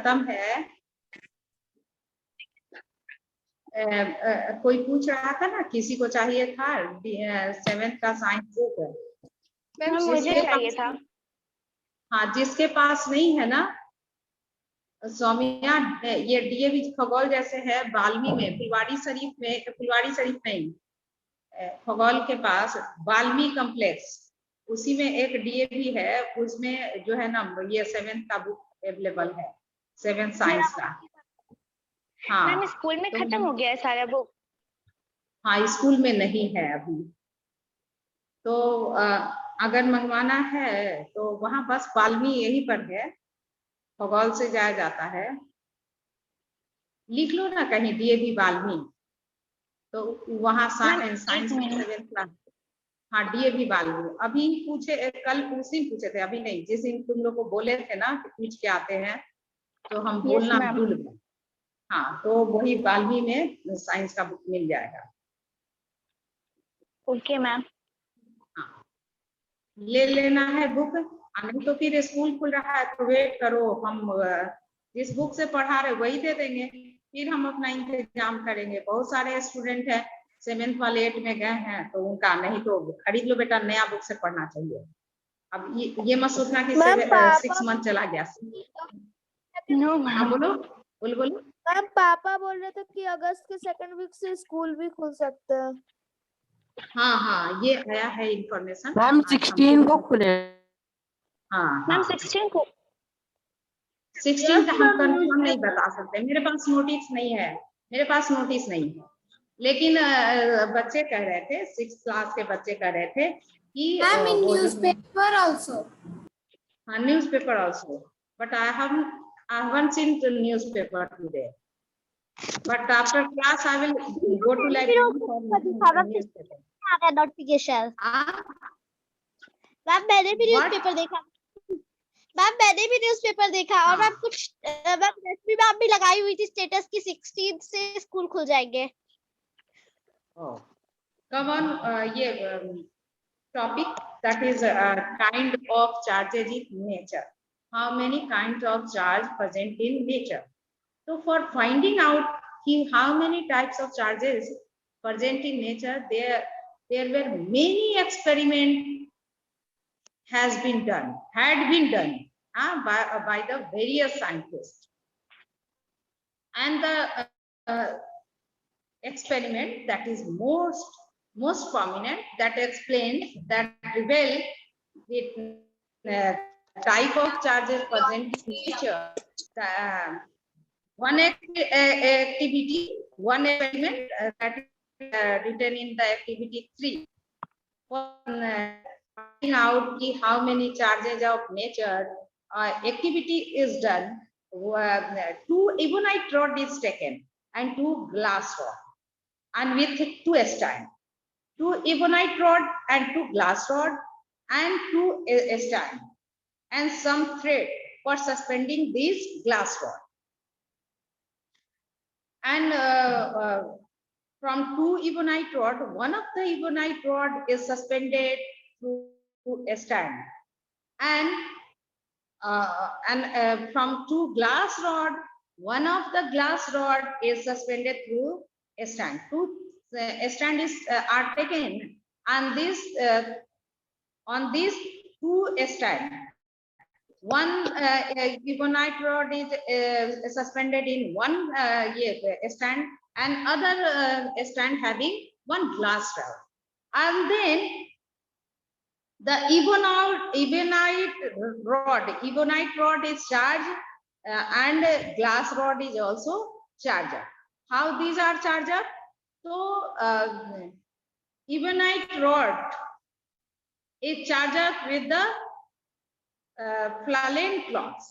खत्म है। कोई पूछ रहा था ना, किसी को चाहिए था 7th का साइंस बुक। मैम मुझे चाहिए था। हाँ, जिसके पास नहीं है ना सौम्या, ये डीएवी खगोल जैसे है बाल्मी में, फुलवाड़ी शरीफ नहीं, खगोल के पास बाल्मी कॉम्प्लेक्स, उसी में एक डीएवी है, उसमें जो है ना ये 7th का बुक अवेलेबल है, 7th साइंस का। हाँ मैम स्कूल में तो खत्म हो गया है सारा बुक? हाँ, स्कूल में नहीं है अभी। तो अगर मंगवाना है तो वहां बस बाल्मी यहीं पर है, खगोल से जाया जाता है। लिख लो ना कहीं डीएवी बाल्मी, तो वहाँ साइंस में 7th क्लास। हाँ, डीएवी बाल्मी। अभी पूछे, कल उस दिन पूछे थे, अभी नहीं, जिस दिन तुम लोग को बोले थे ना कि पूछ के आते हैं, तो हम बोलना भूल गए। हाँ, तो वही बाल्मी में साइंस का बुक मिल जाएगा। Okay ma'am. हाँ, ले लेना है बुक। नहीं तो फिर स्कूल खुल रहा है तो वेट करो, हम जिस बुक से पढ़ा रहे वही दे देंगे, फिर हम अपना इंतजाम करेंगे। बहुत सारे स्टूडेंट हैं 7th वाले 8 में गए हैं, तो उनका नहीं तो खरीद लो बेटा, नया बुक से पढ़ना चाहिए। अब ये मत सोचना कि 6 मंथ चला गया। हाँ बोलो बोलो। मैम पापा बोल रहे थे कि अगस्त के 2nd वीक से स्कूल भी खुल सकते हैं। हाँ हाँ, ये आया है इंफॉर्मेशन। मैम 16 को खुले। हाँ मैम हाँ, 16 को। 16 का हम कंफर्म नहीं बता सकते, मेरे पास नोटिस नहीं है, लेकिन बच्चे कह रहे थे, 6th क्लास के बच्चे कह रहे थे कि न्यूज़पेपर आल्सो। हाँ, newspaper also, but I haven't seen the newspaper today, but after class I will go to library for newspaper. आ गया नोटिफिकेशन। मैम मैंने भी न्यूज़पेपर देखा। और मैम कुछ मैम रश्मि मैम भी लगाई हुई थी स्टेटस की 16 से स्कूल खुल जाएंगे। Come on, ये topic, that is kind of charges in nature. How many kinds of charge present in nature? So for finding out how many types of charges present in nature, there were many experiments had been done by the various scientists. And the experiment that is most prominent, that explains, that reveal the type of charges present in nature. One activity, one experiment that is written in the activity 3. For finding out how many charges of nature, activity is done. 2 ebonite rod is taken and 2 glass rod, and with 2 stand. 2 ebonite rod and 2 glass rod and 2 stand, and some thread for suspending this glass rod. And from 2 ebonite rod, one of the ebonite rod is suspended to a stand, and from 2 glass rod, one of the glass rod is suspended through a stand. 2 stand are taken, and this on these 2 stand, one ebonite rod is suspended in one stand, and other stand having one glass rod, and then the ebonite rod is charged, and glass rod is also charged. How these are charged? So ebonite rod is charged with the Flalen cloths,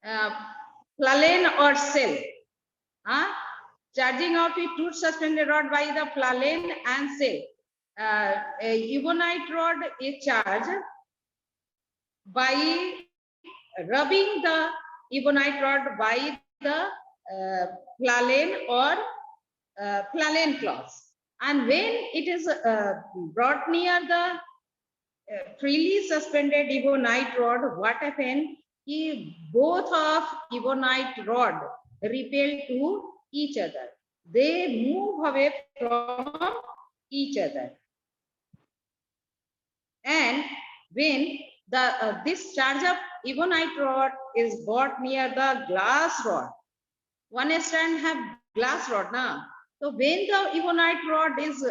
Flalen or cell. Charging of a tooth suspended rod by the Flalen and cell. Ebonite rod is charged by rubbing the ebonite rod by the Flalen or Flalen cloths. And when it is brought near the freely suspended ebonite rod, what happens? कि both of ebonite rod repel to each other. They move away from each other. And when this charge of ebonite rod is brought near the glass rod, one strand have glass rod now. So when the ebonite rod is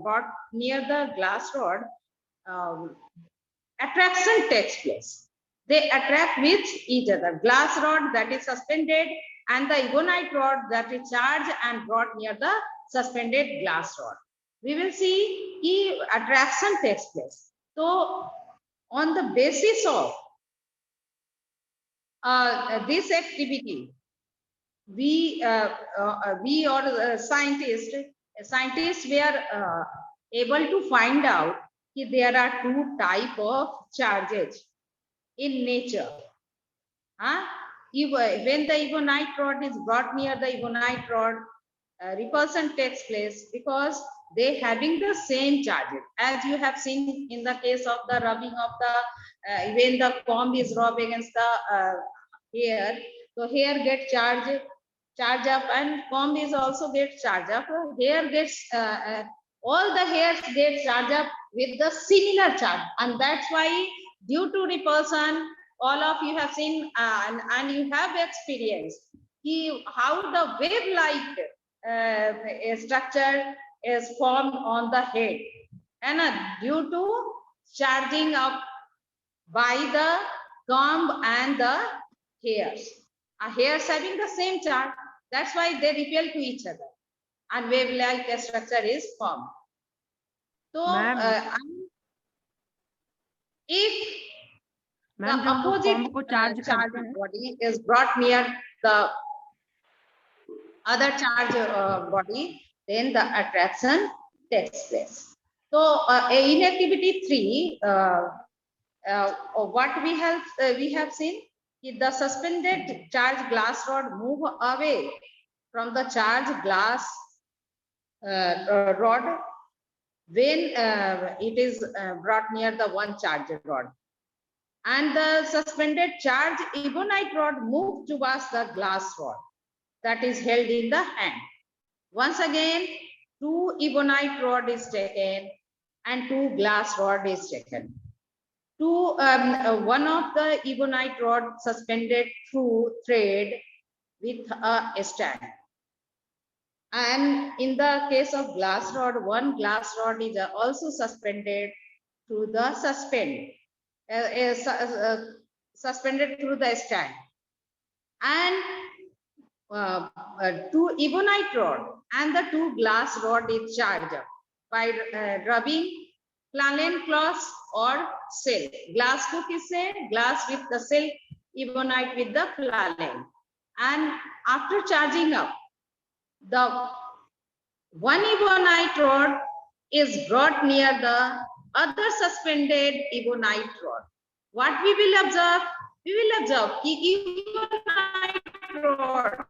brought near the glass rod, attraction takes place. They attract with each other. Glass rod that is suspended and the ebonite rod that is charged and brought near the suspended glass rod. We will see attraction takes place. So on the basis of this activity, we or scientists were able to find out that there are two types of charges in nature. When the ebonite rod is brought near the ebonite rod, repulsion takes place because they having the same charges. As you have seen in the case of the rubbing of the, when the comb is rubbed against the hair, so hair gets charged up and comb is also gets charged up. Hair gets, all the hairs get charged up with the similar charge, and that's why due to repulsion, all of you have seen and you have experienced how the wave-like structure is formed on the head, and due to charging up by the comb and the hairs. Hairs having the same charge, that's why they repel to each other, and wave-like structure is formed. So if the opposite charge body is brought near the other charge body, then the attraction takes place. So in activity 3, what we have seen is the suspended charge glass rod move away from the charge glass rod when it is brought near the one charge rod, and the suspended charge ebonite rod move towards the glass rod that is held in the hand. Once again, 2 ebonite rod is taken and 2 glass rod is taken. One of the ebonite rod suspended through thread with a stand. And in the case of glass rod, one glass rod is also suspended through the suspended through the stand. And 2 ebonite rod and the 2 glass rod is charged by rubbing Planlen cloth or silk. Glass को किससे? Glass with the silk, ebonite with the Planlen. And after charging up, the one ebonite rod is brought near the other suspended ebonite rod. What we will observe? We will observe that ebonite rod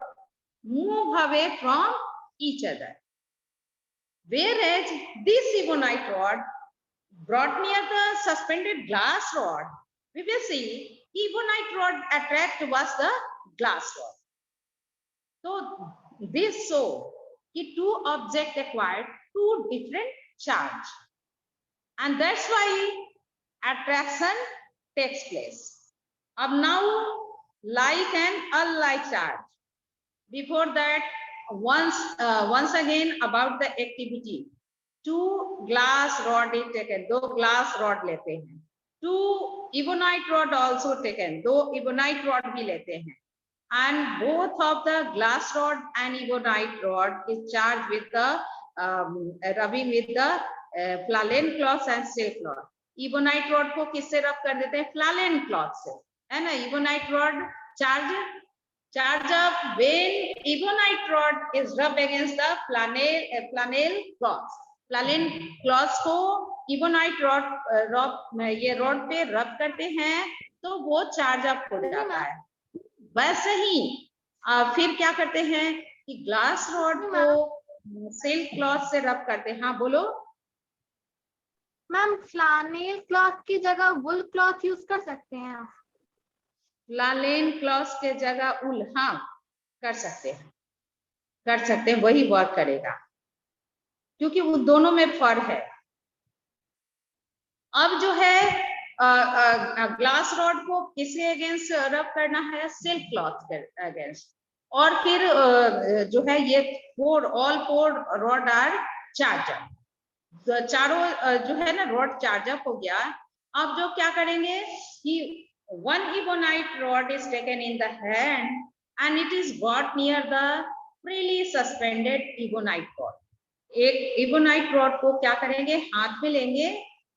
move away from each other, whereas this ebonite rod brought near the suspended glass rod, we will see ebonite rod attract towards the glass rod. So this shows that 2 objects acquired 2 different charge, and that's why attraction takes place. Now, like and unlike charge. Before that, once again about the activity. 2 glass rod is taken, 2 glass rod लेते हैं. 2 ebonite rod also taken, 2 ebonite rod भी लेते हैं. And both of the glass rod and ebonite rod is charged with the rubbing with the Planlen cloth and silk cloth. Ebonite rod को किससे rub कर देते हैं? Planlen cloth से, है ना? Ebonite rod charge up when ebonite rod is rubbed against the Planlen cloth. Planlen cloth को ebonite rod ये rod पे rub करते हैं तो वो charge up हो जाता है. वैसे ही फिर क्या करते हैं कि ग्लास रॉड को सिल्क क्लॉथ से रब करते हैं. हाँ बोलो मैम. फ्लानेल क्लॉथ की जगह वुल क्लॉथ यूज कर सकते हैं आप? प्लालेन क्लॉथ के जगह उल, हाँ कर सकते हैं, कर सकते हैं, वही वर्क करेगा क्योंकि वो दोनों में फर है। अब जो है ग्लास रॉड को किसके अगेंस्ट रब करना है, सिल्क क्लॉथ के अगेंस्ट। और फिर जो है ये all four rod are charge up, चारों जो है ना रॉड चार्ज अप हो गया। अब जो क्या करेंगे कि one ebonite rod is taken in the hand and it is brought near the freely suspended ebonite rod। एक ebonite rod को क्या करेंगे, हाथ में लेंगे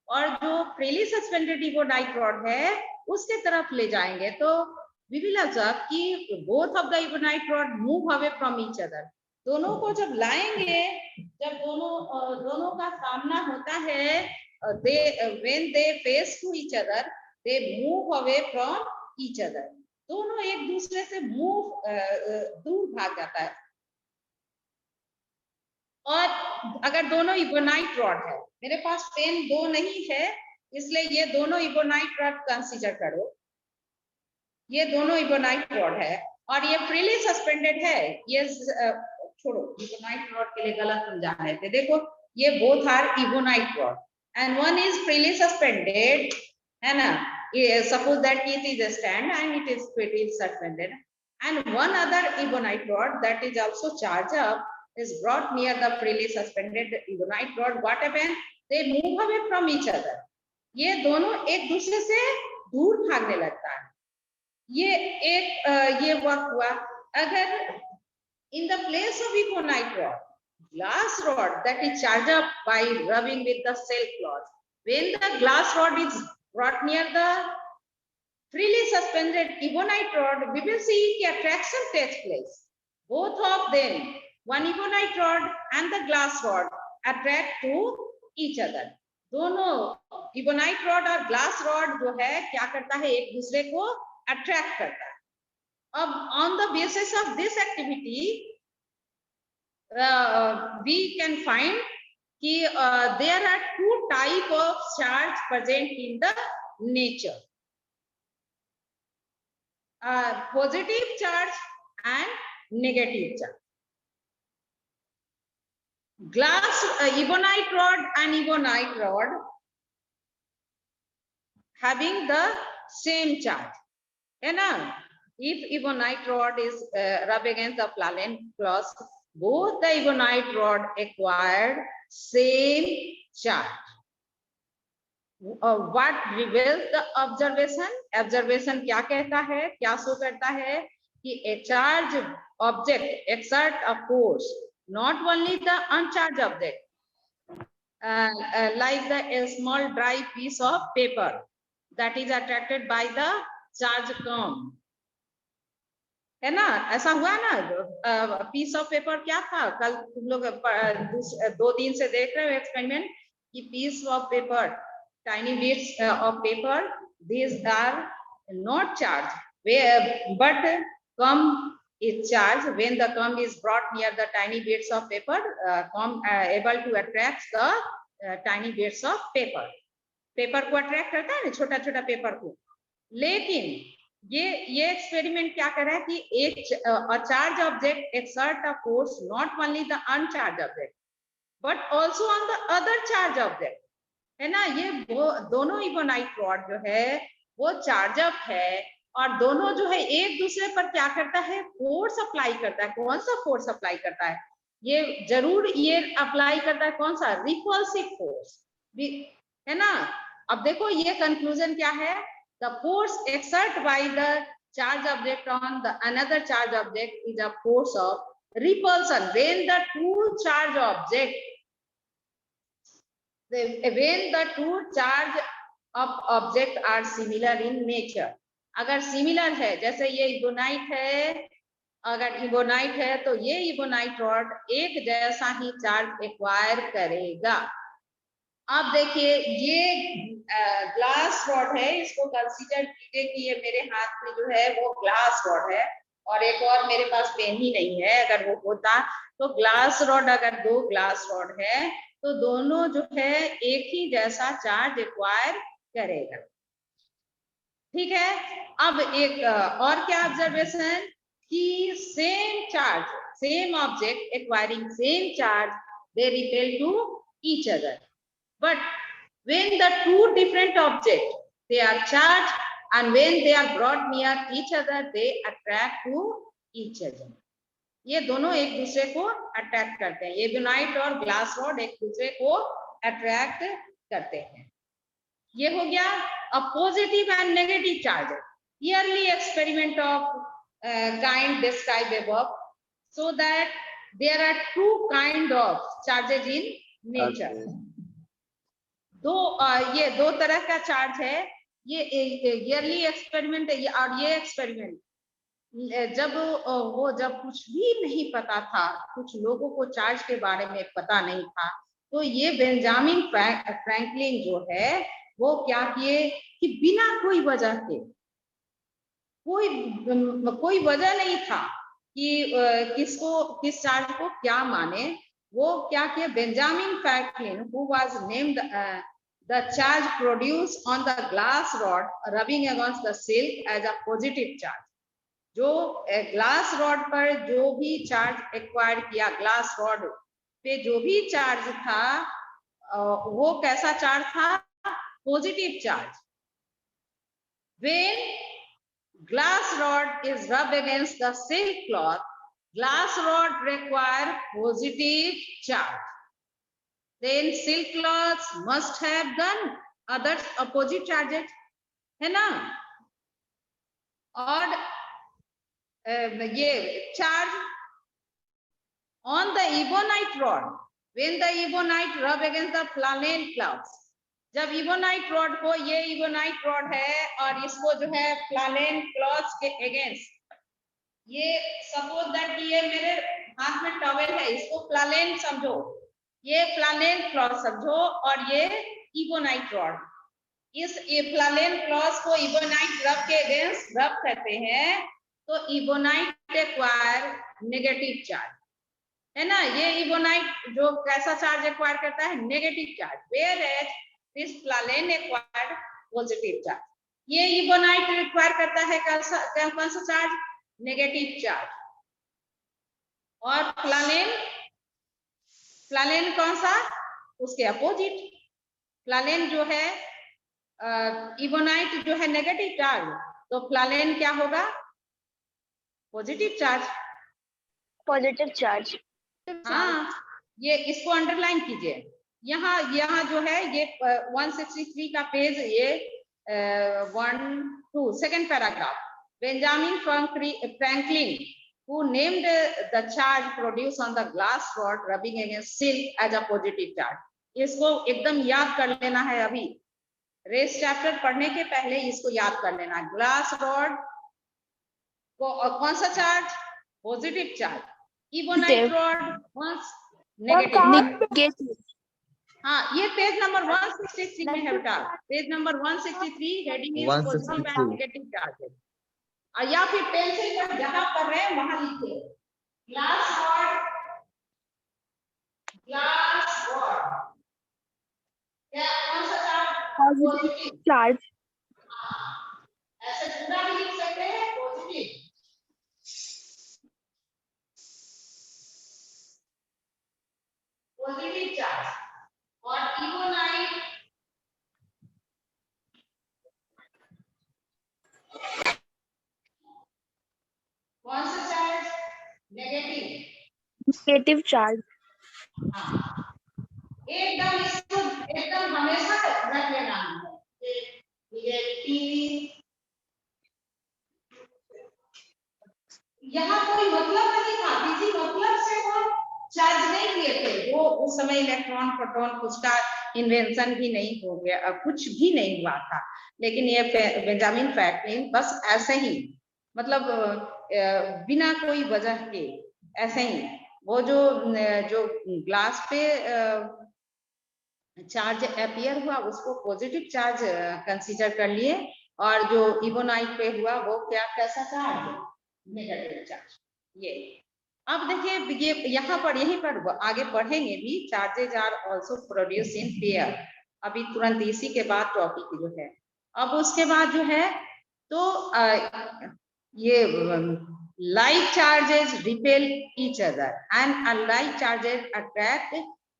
और जो freely suspended ebonite rod है उसके तरफ ले जाएंगे। तो we will observe कि both of the ebonite rod move away from each other। दोनों को जब लाएंगे, जब दोनों का सामना होता है, when they face to each other they move away from each other। दोनों एक दूसरे से दूर भाग जाता है। और अगर दोनों इबोनाइट रॉड है, मेरे पास पेन दो नहीं है इसलिए ये दोनों इबोनाइट रॉड कंसीडर करो, ये दोनों इबोनाइट रॉड है और ये फ्रीली सस्पेंडेड है। ये छोड़ो, इबोनाइट रॉड के लिए गलत समझा रहे थे। देखो ये both are ebonite rod and one is freely suspended, है ना। Suppose that it is a stand and it is freely suspended, and one other ebonite rod that is also charged up is brought near the freely suspended ebonite rod। What happens? They move away from each other। ये दोनों एक दूसरे से दूर भागने लगता है। ये एक ये वक्त हुआ। अगर in the place of ebonite rod, glass rod that is charged up by rubbing with the silk cloth, when the glass rod is brought near the freely suspended ebonite rod, we will see the attraction takes place। Both of them, one ebonite rod and the glass rod, attract to each other। दोनों ebonite rod और glass rod जो है क्या करता है, एक दूसरे को attract करता है। अब on the basis of this activity, we can find कि there are two type of charge present in the nature, positive charge and negative charge। Glass ebonite rod and ebonite rod having the same charge, है ना। If ebonite rod is rubbed against the platen cloth, both the ebonite rod acquired same charge। What reveals the observation? Observation क्या कहता है, क्या show करता है कि a charged object exert a force, not only the uncharged object, like a small dry piece of paper that is attracted by the charge comb, है ना। ऐसा हुआ ना, पीस ऑफ पेपर क्या था, कल तुम लोग 2 दिन से देख रहे हो एक्सपेरिमेंट कि piece of paper, tiny bits of paper, these are not charged, but comb is charged। When the comb is brought near the tiny bits of paper, comb able to attract the tiny bits of paper। Paper को attract करता है ना, छोटा छोटा paper को। लेकिन ये experiment क्या कर रहा है कि एक charge object exert a force not only the अनचार्ज object but also on the other charge object, है ना। ये दोनों इबोनाइट रॉड जो है वो चार्ज अप है और दोनों जो है एक दूसरे पर क्या करता है, फोर्स अप्लाई करता है। कौन सा फोर्स अप्लाई करता है, ये जरूर ये अप्लाई करता है कौन सा, रिपल्सिव फोर्स, है ना। अब देखो ये कंक्लूजन क्या है, the force exerted by the charge object on the another charge object is a force of repulsion। When the two charge object, when the two charge of object are similar in nature, अगर similar है, जैसे ये ebonite है, अगर ebonite है तो ये ebonite rod एक जैसा ही चार्ज एक्वायर करेगा। अब देखिए ये ग्लास रॉड है, इसको कंसीडर कीजिए कि ये मेरे हाथ में जो है वो ग्लास रॉड है और एक और मेरे पास पेन ही नहीं है। अगर वो होता तो ग्लास रॉड, अगर 2 ग्लास रॉड है तो दोनों जो है एक ही जैसा चार्ज एक्वायर करेगा। ठीक है। अब एक और क्या ऑब्जर्वेशन कि same charge, same object acquiring same charge, they repel to each other, but when the two different objects they are charged and when they are brought near each other they attract to each other. ये दोनों एक दूसरे को attract करते हैं, ebonite और glass rod एक दूसरे को अट्रैक्ट करते हैं। ये हो गया a positive and negative charge, early experiment of kind describe above, so that there are two kind of charges in nature. ये दो तरह का चार्ज है, ये ईयरली एक्सपेरिमेंट है और ये एक्सपेरिमेंट जब कुछ भी नहीं पता था, कुछ लोगों को चार्ज के बारे में पता नहीं था, तो ये बेंजामिन फ्रैंकलिन जो है वो क्या किए कि बिना कोई वजह के, कोई वजह नहीं था कि किस चार्ज को क्या माने, वो क्या किए Benjamin Franklin who was named the charge produce on the glass rod rubbing against the silk as a positive charge. जो ग्लास रॉड पर जो भी चार्ज एक्वायर किया, ग्लास रॉड पे जो भी चार्ज था वो कैसा चार्ज था, positive charge. When glass rod is rubbed against the silk cloth, glass rod require positive charge. Then silk cloths must have done other opposite charges, है ना। और ये charge on the ebonite rod, when the ebonite rub against the flannel cloths, जब ebonite rod को, ये ebonite rod है और इसको जो है फ्लानेल क्लॉथ्स के अगेंस्ट, ये सपोज दैट ये मेरे हाथ में टॉवेल है, इसको फ्लानेल समझो, ये फ्लानेल क्लॉथ समझो, और ये इबोनाइट रॉड, इस फ्लानेल क्लॉथ को इबोनाइट रब के अगेंस्ट रब करते हैं, तो इबोनाइट एक्वायर नेगेटिव चार्ज, है ना। ये इबोनाइट जो कैसा चार्ज एक्वायर करता है, negative charge, whereas this flannel acquired positive charge. ये इबोनाइट रिक्वायर करता है कौन सा चार्ज, नेगेटिव चार्ज। और फ्लानेल कौन सा, उसके अपोजिट। फ्लानेल जो है इबोनाइट जो है नेगेटिव चार्ज, तो फ्लानेल क्या होगा, पॉजिटिव चार्ज, पॉजिटिव चार्ज। हाँ, ये इसको अंडरलाइन कीजिए। यहाँ जो है ये 163 का पेज, ये 1-2 second paragraph, Benjamin Franklin who named the charge produced on the glass rod rubbing against silk as a positive charge। इसको एकदम याद कर लेना है, अभी रेस चैप्टर पढ़ने के पहले इसको याद कर लेना। ग्लास रॉड को कौन सा charge, positive charge, ebonite rod negative. हाँ, ये पेज नंबर 163 में है बेटा, page number 163, heading is positive and negative charges. या फिर पेंसिल पर जहां पढ़ रहे हैं वहां लिखिए, ग्लास रॉड क्या कौन सा चार्ज, पॉजिटिव चार्ज। ऐसे पूरा भी लिख सकते हैं, पॉजिटिव चार्ज। और इबोनाइट कौन सा चार्ज, नेगेटिव चार्ज। एकदम इसको एकदम हमेशा रख लेना है। ये टीवी यहाँ कोई मतलब नहीं था, किसी मतलब से वो चार्ज नहीं किए थे, वो उस समय इलेक्ट्रॉन प्रोटॉन कुछ का इन्वेंशन भी नहीं हो गया, कुछ भी नहीं हुआ था। लेकिन ये बेंजामिन फ्रैंकलिन बस ऐसे ही, मतलब बिना कोई वजह के ऐसे ही वो जो ग्लास पे चार्ज अपीयर हुआ उसको पॉजिटिव चार्ज कंसीडर कर लिए, और जो इबोनाइट पे हुआ वो क्या कैसा चार्ज, नेगेटिव चार्ज। ये अब देखिए, ये यहाँ पर यहीं पर आगे पढ़ेंगे भी, charges are also produce in pair. अभी तुरंत इसी के बाद टॉपिक जो है, अब उसके बाद जो है तो ये like charges repel each other and unlike charges attract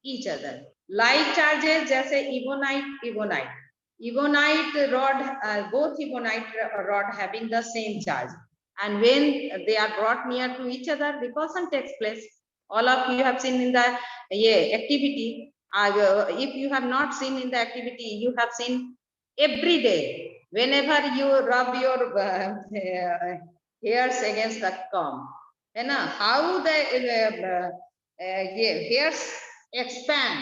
each other. Like charges जैसे ebonite rod, both ebonite rod having the same charge, and when they are brought near to each other, repulsion takes place. All of you have seen in the activity. If you have not seen in the activity, you have seen every day. Whenever you rub your hairs against the comb, है ना, how the hairs expand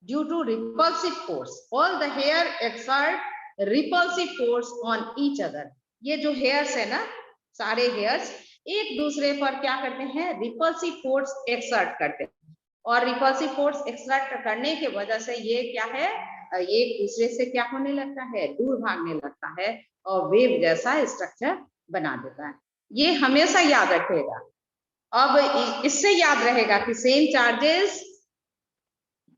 due to repulsive force. All the hair exert repulsive force on each other. ये जो hairs है ना, सारे hairs एक दूसरे पर क्या करते हैं, repulsive force exert करते हैं, और repulsive force exert करने के वजह से ये क्या है, एक दूसरे से क्या होने लगता है, दूर भागने लगता है और वेव जैसा स्ट्रक्चर बना देता है। ये हमेशा याद रखेगा। अब इससे याद रहेगा कि सेम चार्जेस,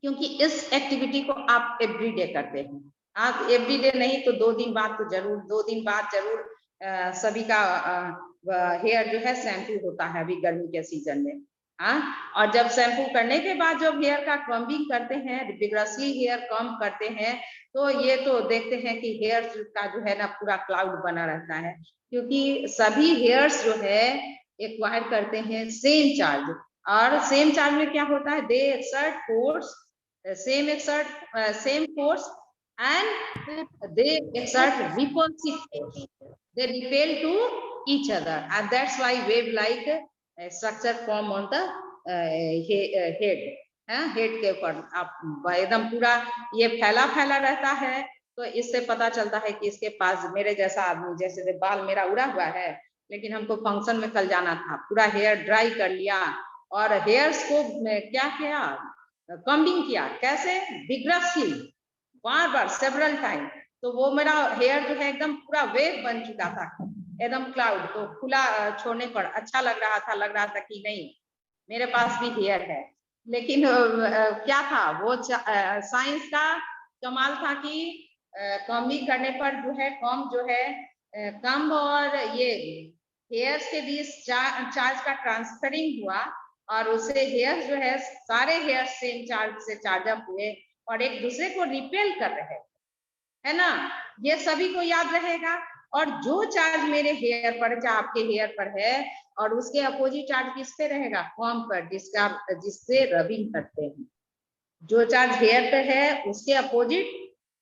क्योंकि इस एक्टिविटी को आप एवरीडे करते हैं, आप एवरीडे नहीं तो 2 दिन बाद तो जरूर, 2 दिन बाद जरूर सभी का हेयर जो है शैम्पू होता है अभी गर्मी के सीजन में। और जब शैम्पू करने के बाद जब हेयर का कॉम्बिंग करते हैं, विग्रसली हेयर कॉम्ब करते हैं, तो ये तो देखते हैं कि हेयर का जो है ना पूरा क्लाउड बना रहता है, क्योंकि सभी हेयर्स जो है एक्वायर करते हैं सेम चार्ज, और सेम चार्ज में क्या होता है, they exert force, same force, and they exert repulsive force. They repel to each other, and that's why wave-like structure form on the head. Head के ऊपर आप एकदम पूरा ये फैला फैला रहता है, तो इससे पता चलता है कि इसके पास मेरे जैसा आदमी, जैसे बाल मेरा उड़ा हुआ है, लेकिन हमको फंक्शन में कल जाना था, पूरा हेयर ड्राई कर लिया और हेयर्स को क्या किया, कॉम्बिंग किया, कैसे, विग्रसली, बार बार सेवरल टाइम, तो वो मेरा हेयर जो है एकदम पूरा वेव बन चुका था, एकदम क्लाउड, तो खुला छोड़ने पर अच्छा लग रहा था कि नहीं मेरे पास भी हेयर है। लेकिन क्या था वो साइंस का कमाल था कि कॉम्बिंग करने पर जो है कॉम्ब जो है कम और ये हेयर्स के बीच चार्ज का ट्रांसफरिंग हुआ, और उससे हेयर जो है सारे हेयर सेम चार्ज से चार्ज अप हुए और एक दूसरे को रिपेल कर रहे है ना, ये सभी को याद रहेगा। और जो चार्ज मेरे हेयर पर, चाहे आपके हेयर पर है, और उसके अपोजिट चार्ज किस पे रहेगा, कॉम्ब पर, जिससे रबिंग करते हैं। जो चार्ज हेयर पे है उसके अपोजिट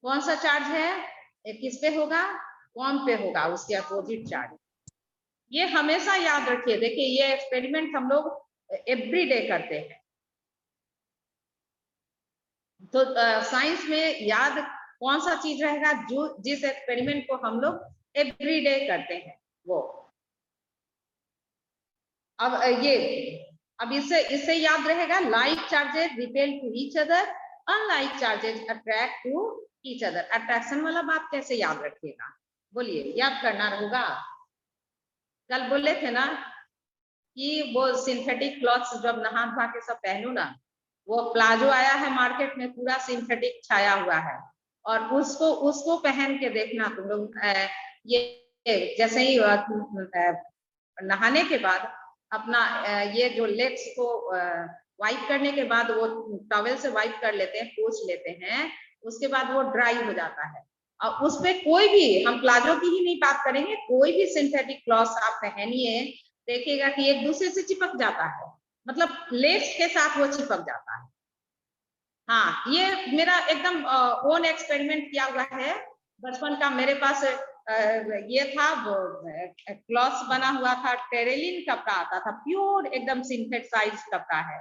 कौन सा चार्ज है, किस पे होगा, कॉम्ब पे होगा, उसके अपोजिट चार्ज। ये हमेशा याद रखिए। देखिए ये एक्सपेरिमेंट हम लोग एवरीडे करते हैं, तो साइंस में याद कौन सा चीज रहेगा, जो जिस एक्सपेरिमेंट को हम लोग एवरीडे करते हैं वो। अब इससे याद रहेगा, like charges repel to each other, unlike charges attract to each other. Attraction वाला बात कैसे याद रखिएगा, बोलिए, याद करना होगा। कल बोले थे ना कि वो सिंथेटिक क्लॉथ्स जब नहा धोा के सब पहनू ना, वो प्लाजो आया है मार्केट में, पूरा सिंथेटिक छाया हुआ है, और उसको पहन के देखना तुम लोग। ये जैसे ही नहाने के बाद अपना ये जो लेग्स को वाइप करने के बाद वो टॉवेल से वाइप कर लेते हैं, पोंछ लेते हैं, उसके बाद वो ड्राई हो जाता है। और उस पे कोई भी, हम प्लाजो की ही नहीं बात करेंगे, कोई भी सिंथेटिक क्लॉथ आप पहनिए, देखिएगा कि एक दूसरे से चिपक जाता है, मतलब लेग्स के साथ वो चिपक जाता है। हाँ, ये मेरा एकदम ओन एक्सपेरिमेंट किया हुआ है बचपन का। मेरे पास ये था, वो क्लॉथ बना हुआ था, टेरेलिन कपड़ा आता था, प्योर एकदम सिंथेसाइज कपड़ा है,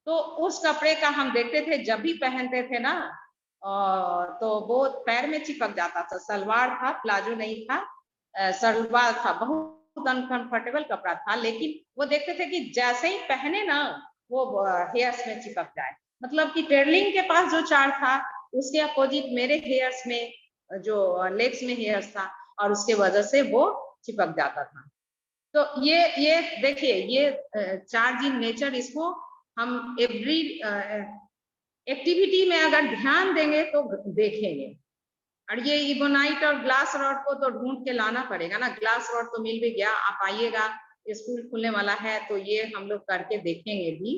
तो उस कपड़े का हम देखते थे, जब भी पहनते थे ना तो वो पैर में चिपक जाता था। सलवार था, प्लाजो नहीं था, सलवार था, बहुत अनकंफर्टेबल कपड़ा था, लेकिन वो देखते थे कि जैसे ही पहने ना वो हेयर्स में चिपक जाए, मतलब कि टेरलिंग के पास जो चार्ज था उसके अपोजिट मेरे हेयर्स में, जो लेग्स में हेयर्स था, और उसके वजह से वो चिपक जाता था। तो ये देखिए, ये चार्ज इन नेचर, इसको हम एवरी एक्टिविटी में अगर ध्यान देंगे तो देखेंगे। और ये इबोनाइट और ग्लास रॉड को तो ढूंढ के लाना पड़ेगा ना, ग्लास रॉड तो मिल भी गया, आप आइएगा, स्कूल खुलने वाला है तो ये हम लोग करके देखेंगे भी,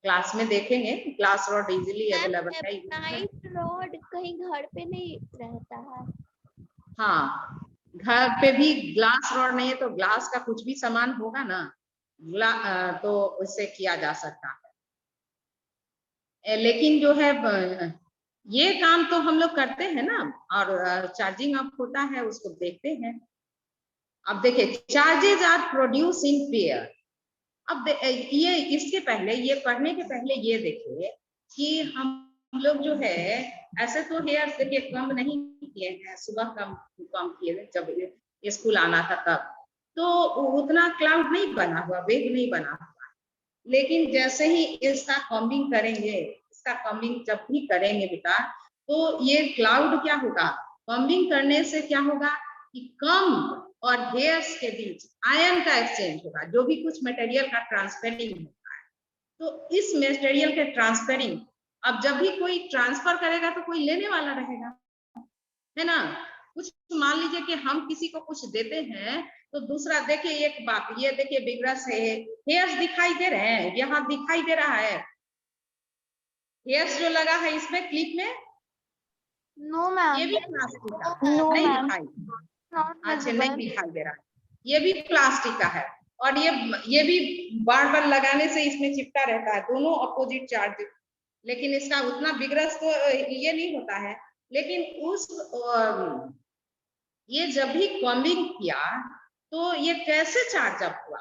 क्लास में देखेंगे, ग्लास रॉड इजीली अवेलेबल है। नाइट रोड कहीं घर पे नहीं रहता है। हाँ, घर पे भी ग्लास रॉड नहीं है तो ग्लास का कुछ भी सामान होगा ना, तो उससे किया जा सकता है। लेकिन जो है ये काम तो हम लोग करते हैं ना, और चार्जिंग अप होता है उसको देखते हैं। अब देखिए, charges are produce in pair. अब ये इसके पहले, ये पढ़ने के पहले ये देखिए कि हम लोग जो है ऐसे तो हेयर्स देखिए कम नहीं किए हैं, सुबह कम किए थे जब स्कूल आना था तब, तो उतना क्लाउड नहीं बना हुआ, वेग नहीं बना हुआ। लेकिन जैसे ही इसका कॉम्बिंग करेंगे, इसका कॉम्बिंग जब भी करेंगे बेटा, तो ये क्लाउड क्या होगा, कॉम्बिंग करने से क्या होगा कि कम और हेयर्स के बीच आयन का एक्सचेंज होगा, जो भी कुछ मटेरियल का ट्रांसफरिंग होता है। तो इस मटेरियल के ट्रांसफरिंग, अब जब भी कोई ट्रांसफर करेगा तो कोई लेने वाला रहेगा, है ना। कुछ मान लीजिए कि हम किसी को कुछ देते हैं तो दूसरा, देखिए एक बात, ये देखिए बिगरस है, हेयर्स दिखाई दे रहे हैं, यहाँ दिखाई दे रहा है हेयर्स जो लगा है इसमें क्लिप में, नो मैम, ये भी प्लास्टिक का No, नहीं ma'am. दिखाई, अच्छा नहीं दिखाई दे रहा है, ये भी प्लास्टिक का है, और ये भी बार बार लगाने से इसमें चिपका रहता है, दोनों अपोजिट चार्ज। लेकिन इसका उतना बिगरस तो ये नहीं होता है, लेकिन ये जब भी कॉम्बिंग किया तो ये कैसे चार्ज अप हुआ,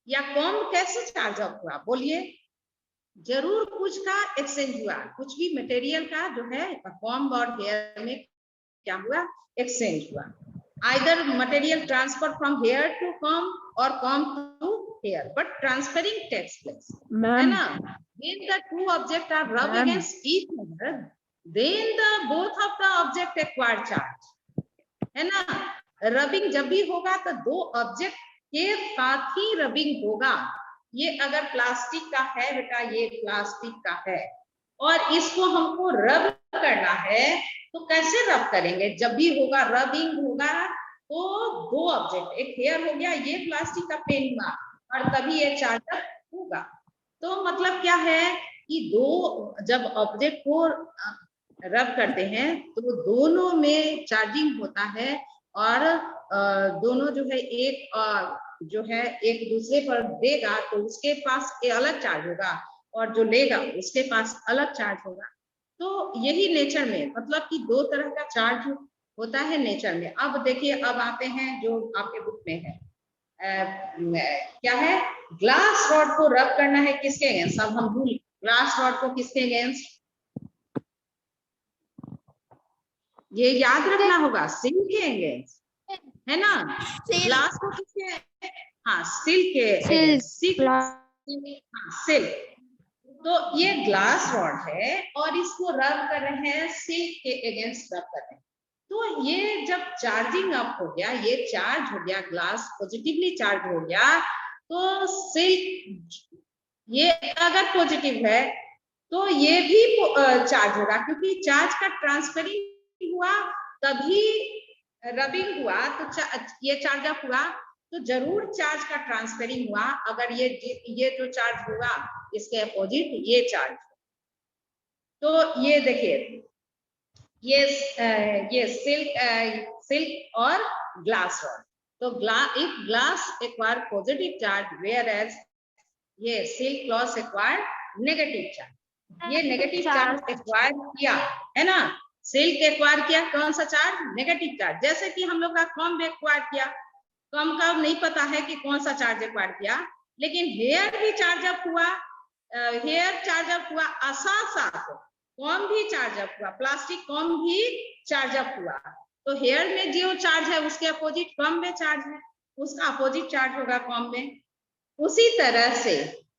या कॉम्ब कैसे चार्ज अप हुआ, बोलिए। जरूर कुछ का एक्सचेंज हुआ, कुछ भी मटेरियल का जो है कॉम्ब और हेयर में क्या हुआ, एक्सचेंज हुआ। Either material transfer from hair to comb or comb to hair, but transferring takes place. है ना? When the two objects are rubbed against each other, then the both of the object acquire charge. है ना? Rubbing जब भी होगा तो दो object के साथ ही रबिंग होगा। ये अगर प्लास्टिक का है बेटा, ये प्लास्टिक का है और इसको हमको रब करना है, तो कैसे रब करेंगे, जब भी होगा रबिंग होगा तो दो ऑब्जेक्ट, एक हेयर हो गया, ये प्लास्टिक का पेन हुआ, और तभी ये चार्जर होगा। तो मतलब क्या है कि दो जब ऑब्जेक्ट को रब करते हैं तो दोनों में चार्जिंग होता है, और दोनों जो है एक जो है एक दूसरे पर देगा तो उसके पास एक अलग चार्ज होगा, और जो लेगा उसके पास अलग चार्ज होगा। तो यही नेचर में, मतलब कि दो तरह का चार्ज होता है नेचर में। अब देखिए, अब आते हैं जो आपके बुक में है, क्या है, ग्लास रॉड को रब करना है किसके अगेंस्ट, अब हम भूल, ग्लास रॉड को किसके अगेंस्ट, ये याद रखना होगा, सिल्क के अगेंस्ट, है ना। ग्लास को किसके, हाँ सिल्क के, सिल्क। तो ये ग्लास रॉड है और इसको रब कर रहे हैं, सिल्क के अगेंस्ट रब कर रहे हैं। तो ये जब चार्जिंग अप हो गया, ये चार्ज हो गया, ग्लास पॉजिटिवली चार्ज हो गया, तो सिल्क ये अगर पॉजिटिव है तो ये भी चार्ज होगा, क्योंकि चार्ज का ट्रांसफरिंग हुआ तभी रबिंग हुआ, तो ये चार्ज अप हुआ, तो जरूर चार्ज का ट्रांसफरिंग हुआ। अगर ये जो चार्ज होगा इसके अपोजिट ये चार्ज, तो ये देखिए ये सिल्क और ग्लास रॉड, तो if glass acquire positive charge, whereas ये silk loss acquire negative charge, ये नेगेटिव चार्ज एक्वायर किया, है ना। सिल्क एक्वायर किया कौन सा चार्ज, नेगेटिव चार्ज। जैसे कि हम लोग का कॉम्ब एक्वायर किया, कॉम्ब का नहीं पता है कि कौन सा चार्ज एक्वायर किया, लेकिन हेयर भी चार्ज अप हुआ, हेयर चार्ज अप हुआ, साथ साथ कॉम्ब भी चार्ज अप हुआ, प्लास्टिक कॉम्ब भी चार्ज अप हुआ। तो हेयर में जो चार्ज है उसके अपोजिट कॉम्ब में चार्ज है, उसका अपोजिट चार्ज होगा कॉम्ब में। उसी तरह से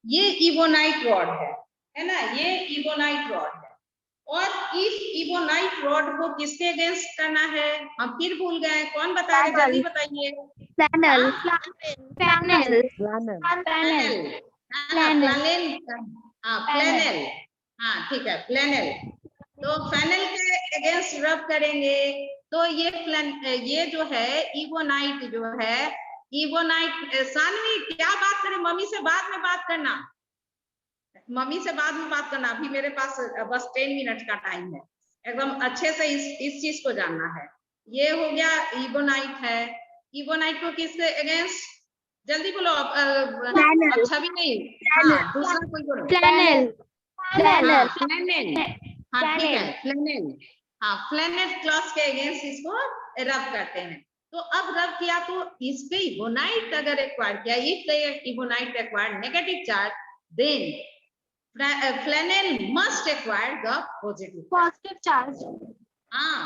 ये इबोनाइट रॉड है ना, ये इबोनाइट रॉड है, और इस इबोनाइट रॉड को किसके अगेंस्ट करना है, हम फिर भूल गए, कौन बताएगा, जल्दी बताइए। Panel. पैनल, फ्लैनेल, हाँ ठीक है, फ्लैनेल। तो फ्लैनेल के अगेंस्ट रब करेंगे तो ये जो है इबोनाइट जो है, इबोनाइट। सानवी क्या बात करें, मम्मी से बाद में बात करना, मम्मी से बाद में बात करना, अभी मेरे पास बस 10 मिनट का टाइम है, एकदम अच्छे से इस चीज को जानना है। ये हो गया इबोनाइट है। इबोनाइट को किससे अगेंस्ट, जल्दी बोलो, अच्छा भी नहीं, हाँ दूसरा कोई बोलो। फ्लैनेल फ्लैनेल, फ्लैनेल, हाँ ठीक है, फ्लैनेल, हाँ फ्लैनेल क्लॉथ के अगेंस्ट इसको रब करते हैं। तो अब रब किया तो इस पे इबोनाइट अगर एक्वायर किया, if the ebonite acquire negative charge, then flannel must acquire the positive charge. हाँ,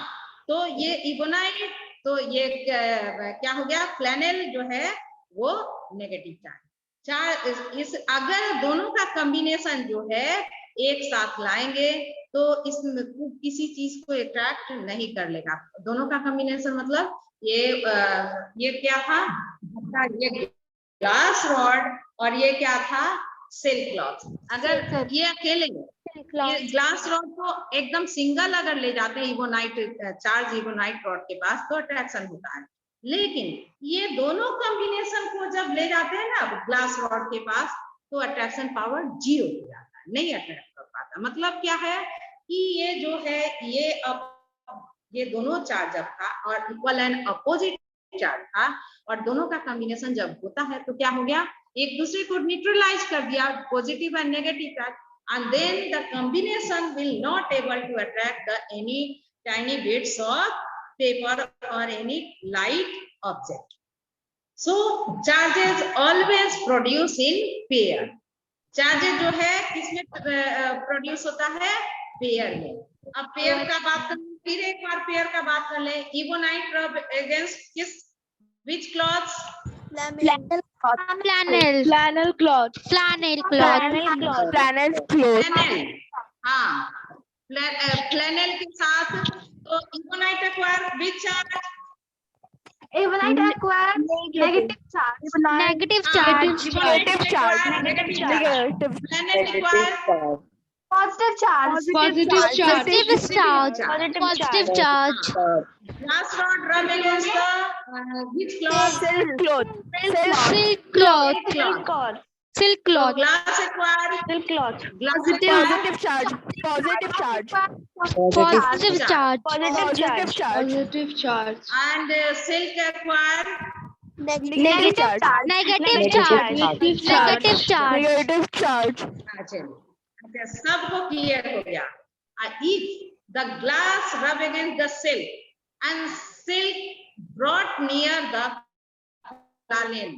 तो ये इबोनाइट, तो ये क्या हो गया, फ्लैनेल जो है वो नेगेटिव चार्ज। इस अगर दोनों का कॉम्बिनेशन जो है एक साथ लाएंगे तो इसमें किसी चीज को अट्रैक्ट नहीं कर लेगा। दोनों का कॉम्बिनेशन मतलब ये क्या था, ये ग्लास रॉड और ये क्या था, सिल्क क्लॉथ। अगर ये अकेले ये ग्लास रॉड को एकदम सिंगल अगर ले जाते हैं इबोनाइट चार्ज, इबोनाइट रॉड के पास, तो अट्रैक्शन होता है। लेकिन ये दोनों कॉम्बिनेशन को जब ले जाते हैं ना ग्लास रॉड के पास, तो अट्रैक्शन पावर 0 हो जाता है, नहीं अट्रैक्ट कर पाता। मतलब क्या है कि ये जो है ये दोनों चार्ज जब था और इक्वल एंड अपोजिट चार्ज था, और दोनों का कॉम्बिनेशन जब होता है तो क्या हो गया, एक दूसरे को न्यूट्रलाइज कर दिया, positive and negative charge, and then the combination will not able to attract any tiny bits of paper or any light object. So charges always produce in pair. Charges जो है किसमें प्रोड्यूस होता है, pair में। अब pair का बात करें, फिर एक बार पेयर का बात कर ले। इबोनाइट रब अगेंस्ट किस, which cloths? फ्लैनेल Flannel cloth. फ्लैनेल Flannel cloth. फ्लैनेल, हाँ फ्लैनेल के साथ, तो ebonite acquire which charge, Evenite acquire negative charge. Negative charge Negative charge. Negative charge. Negative. Flannel acquire Positive charge. Positive charge Positive charge. glass rod rub against the which cloth? Silk cloth. Silk cloth cloth. Silk So cloth glass acquire Silk cloth. glass acquire Positive charge. Positive charge. Positive charge Positive charge. Positive charge and silk acquire Negative charge. Negative charge negative charge Negative charge. अच्छा, सबको clear हो गया। If the glass rub against the silk and silk brought near the flannel,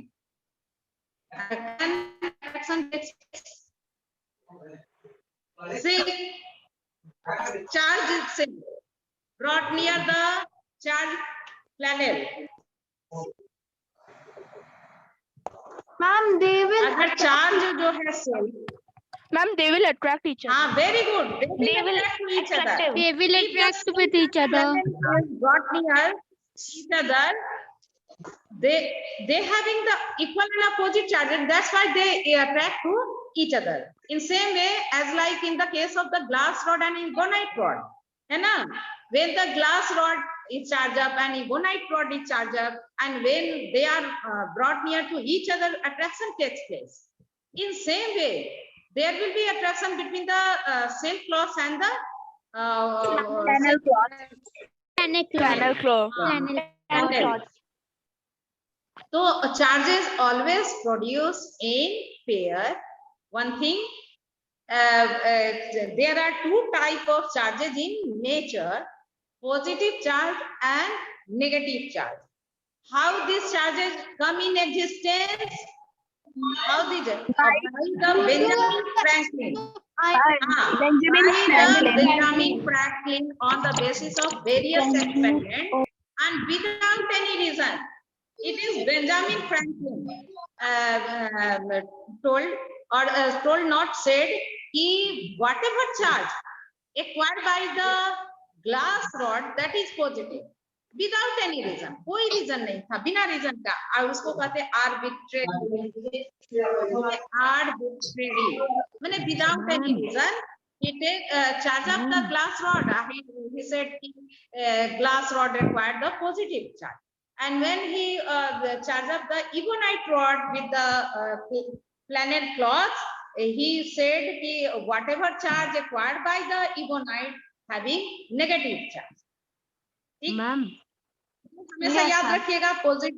action takes place. Silk charge silk brought near the charge flannel. Ma'am, they will. अगर charge जो है silk, Ma'am, they will attract each other. हाँ very good, They will attract to each other. attractive. they will attract with each other Got near each other, they having the equal and opposite charges, that's why they attract to each other. In same way as like in the case of the glass rod and ebonite rod, है ना, when the glass rod is charged up and ebonite rod is charged up, and when they are brought near to each other, attraction takes place. In same way, there will be attraction between the silk cloth and the Flannel cloth. Flannel cloth. flannel. So charges always produce in pair. One thing, there are two type of charges in nature: positive charge and negative charge. How these charges come in existence? How did by the Benjamin Franklin? Benjamin Franklin on the basis of various experiments and without any reason. It is Benjamin Franklin told not said कि whatever charge acquired by the glass rod, that is positive without any reason. कोई reason नहीं था, बिना reason का, और उसको कहते हैं arbitrary, माने without any reason he take charge of the glass rod, he he said glass rod required the positive charge. And when he charged up the ebonite rod with the planet cloth, he said कि whatever charge acquired by the ebonite having negative charge. ठीक? Ma'am हमेशा याद रखिएगा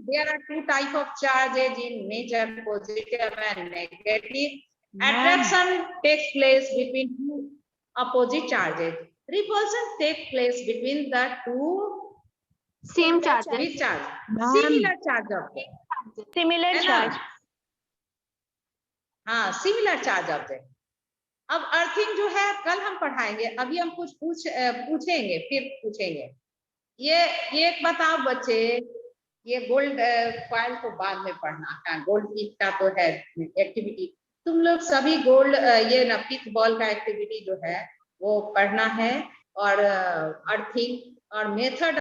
there are two type of charges in nature, positive and negative. Attraction takes place between two opposite charges. Repulsion takes place between the two same charge which charge? Similar charge object. Similar है ना? charge. हाँ, similar charge object. अब earthing जो है कल हम पढ़ाएंगे, अभी हम कुछ पूछेंगे, फिर पूछेंगे. ये एक बताओ बच्चे, ये गोल्ड फॉइल को बाद में पढ़ना है, गोल्ड पिक का तो है एक्टिविटी. तुम लोग सभी गोल्ड ये ना पिक बॉल का एक्टिविटी जो है वो पढ़ना है, और अर्थिंग और मेथड